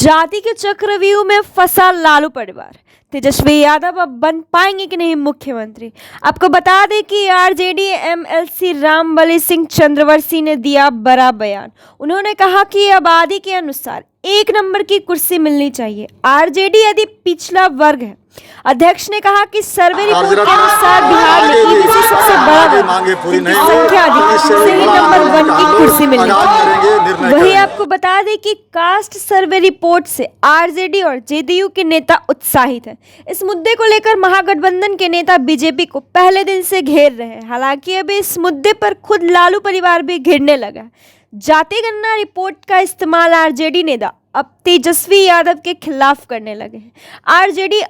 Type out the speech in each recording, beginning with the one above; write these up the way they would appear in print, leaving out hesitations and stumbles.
जाति के चक्रव्यूह में फंसा लालू परिवार। तेजस्वी यादव अब बन पाएंगे कि नहीं मुख्यमंत्री। आपको बता दें कि आरजेडी एमएलसी रामबली सिंह चंद्रवंशी ने दिया बड़ा बयान। उन्होंने कहा कि आबादी के अनुसार एक नंबर की कुर्सी मिलनी चाहिए। आरजेडी यदि पिछड़ा वर्ग है। अध्यक्ष ने कहा कि सर्वे रिपोर्ट के अनुसार बिहार में ईबीसी सबसे बड़ा वर्ग, संख्या अधिक से ही नंबर 1 की कुर्सी मिलनी चाहिए। वहीं आपको बता दें कि कास्ट सर्वे रिपोर्ट से आरजेडी और जेडीयू के नेता उत्साहित हैं। इस मुद्दे को लेकर महागठबंधन के नेता बीजेपी को पहले दिन से घेर रहे हैं। हालांकि अभी इस मुद्दे पर खुद लालू परिवार भी घिरने लगा है। जाति गणना रिपोर्ट का इस्तेमाल आरजेडी नेता अब तेजस्वी यादव के खिलाफ करने लगे हैं। आरजेडी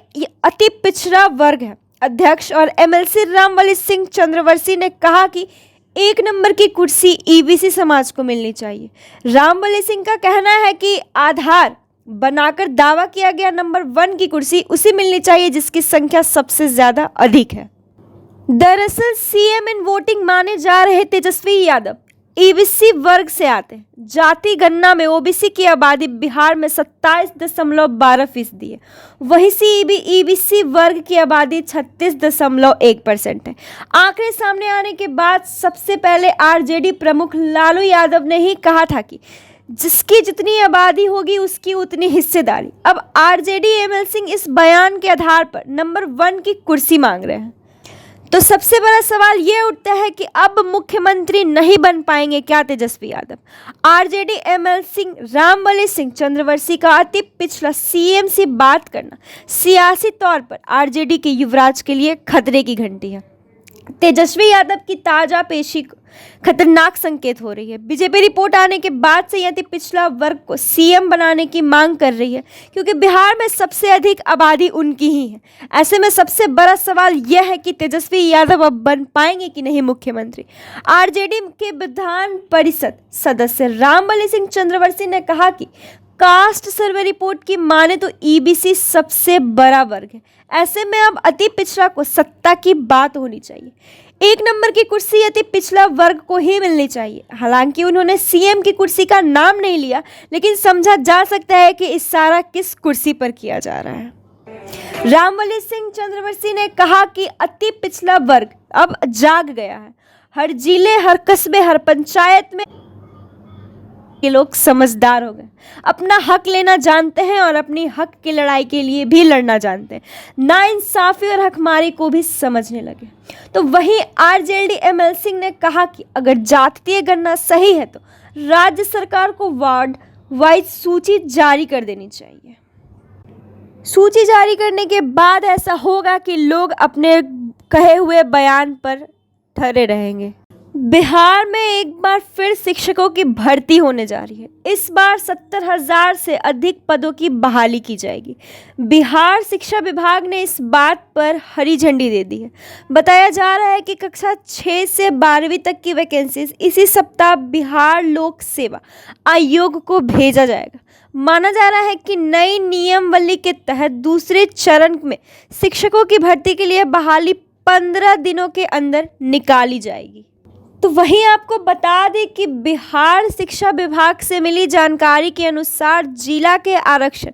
अति पिछड़ा वर्ग है। अध्यक्ष और एमएलसी रामबली सिंह चंद्रवंशी ने कहा कि एक नंबर की कुर्सी ईबीसी समाज को मिलनी चाहिए। रामबली सिंह का कहना है कि आधार बनाकर दावा किया गया नंबर 1 की कुर्सी उसी मिलनी चाहिए जिसकी संख्या सबसे ज्यादा अधिक है। दरअसल सीएम इन वोटिंग माने जा रहे तेजस्वी यादव ईबीसी वर्ग से आते हैं। जाति गणना में ओबीसी की आबादी बिहार में 27.12% है। वहीं ईबीसी वर्ग की आबादी 36.1% है। आंकड़े सामने आने के बाद सबसे पहले आरजेडी प्रमुख लालू यादव ने ही कहा था कि जिसकी जितनी आबादी होगी उसकी उतनी हिस्सेदारी। अब आरजेडी एमएलसी इस बयान के आधार पर नंबर 1 की कुर्सी मांग रहे हैं। तो सबसे बड़ा सवाल ये उठता है कि अब मुख्यमंत्री नहीं बन पाएंगे क्या तेजस्वी यादव। आरजेडी एमएलसी रामबली सिंह चंद्रवंशी का अति पिछड़ा सीएम से बात करना सियासी तौर पर आरजेडी के युवराज के लिए खतरे की घंटी है। तेजस्वी यादव की ताजा पेशी खतरनाक संकेत हो रही है। बीजेपी रिपोर्ट आने के बाद से अति पिछड़ा वर्ग को सीएम बनाने की मांग कर रही है क्योंकि बिहार में सबसे अधिक आबादी उनकी ही है। ऐसे में सबसे बड़ा सवाल यह है कि तेजस्वी यादव अब बन पाएंगे कि नहीं मुख्यमंत्री। आरजेडी के विधान परिषद सदस्य रामबली सिंह चंद्रवंशी ने कहा कि कास्ट सर्वे रिपोर्ट की माने तो ईबीसी सबसे बड़ा वर्ग है। ऐसे में अब अति पिछड़ा को सत्ता की बात होनी चाहिए। एक नंबर की कुर्सी अति पिछड़ा वर्ग को ही मिलनी चाहिए। हालांकि उन्होंने सीएम की कुर्सी का नाम नहीं लिया, लेकिन समझा जा सकता है कि इशारा किस कुर्सी पर किया जा रहा है। रामबली सिंह चंद्रवंशी ने कहा कि अति पिछड़ा वर्ग अब जाग गया है। हर जिले, हर कस्बे, हर पंचायत में के लोग समझदार हो गए, अपना हक लेना जानते हैं और अपनी हक की लड़ाई के लिए भी लड़ना जानते हैं। नाइंसाफी और हकमारी को भी समझने लगे। तो वहीं आरजेडी एमएलसी ने कहा कि अगर जातीय गणना सही है तो राज्य सरकार को वार्ड वाइज सूची जारी कर देनी चाहिए। सूची जारी करने के बाद ऐसा होगा कि लोग अपने कहे हुए बयान पर ठहरे रहेंगे। बिहार में एक बार फिर शिक्षकों की भर्ती होने जा रही है। इस बार 70,000 से अधिक पदों की बहाली की जाएगी। बिहार शिक्षा विभाग ने इस बात पर हरी झंडी दे दी है। बताया जा रहा है कि कक्षा 6 से 12वीं तक की वैकेंसीज इसी सप्ताह बिहार लोक सेवा आयोग को भेजा जाएगा। माना जा रहा है कि नई नियमावली के तहत दूसरे चरण में शिक्षकों की भर्ती के लिए बहाली 15 दिनों के अंदर निकाली जाएगी। तो वहीं आपको बता दें कि बिहार शिक्षा विभाग से मिली जानकारी के अनुसार जिला के आरक्षण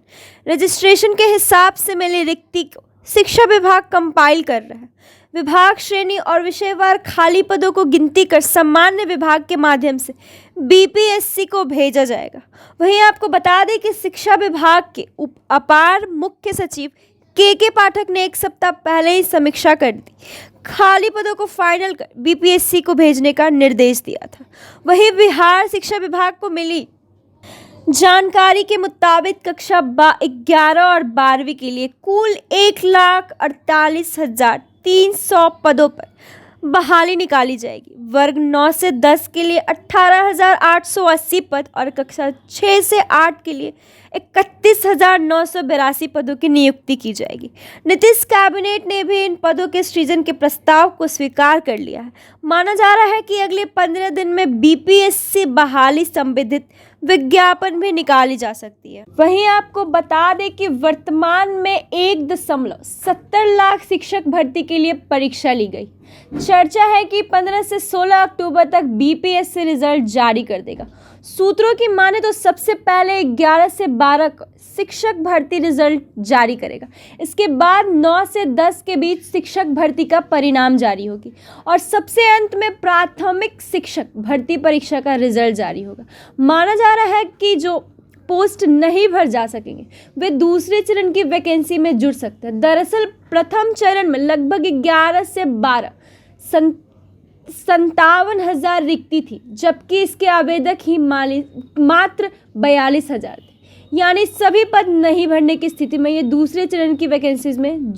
रजिस्ट्रेशन के हिसाब से मिली रिक्ति को शिक्षा विभाग कंपाइल कर रहा है। विभाग श्रेणी और विषयवार खाली पदों को गिनती कर सामान्य विभाग के माध्यम से बीपीएससी को भेजा जाएगा। वहीं आपको बता दें कि शिक्षा विभाग के अपर मुख्य सचिव के पाठक ने एक सप्ताह पहले ही समीक्षा कर दी, खाली पदों को फाइनल कर बीपीएससी को भेजने का निर्देश दिया था। वहीं बिहार शिक्षा विभाग को मिली जानकारी के मुताबिक कक्षा 11 और 12वीं के लिए कुल 1,48,300 पदों पर बहाली निकाली जाएगी। वर्ग 9 से 10 के लिए 18,880 पद और कक्षा 6 से 8 के लिए 31,982 पदों की नियुक्ति की जाएगी। नीतीश कैबिनेट ने भी इन पदों के सृजन के प्रस्ताव को स्वीकार कर लिया है। माना जा रहा है कि अगले 15 दिन में बीपीएससी बहाली संबंधित विज्ञापन भी निकाली जा सकती है। वहीं आपको बता दें कि वर्तमान में 1.70 लाख शिक्षक भर्ती के लिए परीक्षा ली गई। चर्चा है कि 15 से 16 अक्टूबर तक बीपीएससी रिजल्ट जारी कर देगा। सूत्रों की माने तो सबसे पहले 11 से 12 को शिक्षक भर्ती रिजल्ट जारी करेगा। इसके बाद 9 से 10 के बीच शिक्षक भर्ती का परिणाम जारी होगी और सबसे अंत में प्राथमिक शिक्षक भर्ती परीक्षा का रिजल्ट जारी होगा। माना जा रहा है कि जो पोस्ट नहीं भर जा सकेंगे वे दूसरे चरण की वैकेंसी में जुड़ सकते हैं। दरअसल प्रथम चरण में लगभग 11 से 12 57,000 रिक्ति थी, जबकि इसके आवेदक ही मात्र 42,000 थे। यानी सभी पद नहीं भरने की स्थिति में ये दूसरे चरण की वैकेंसीज में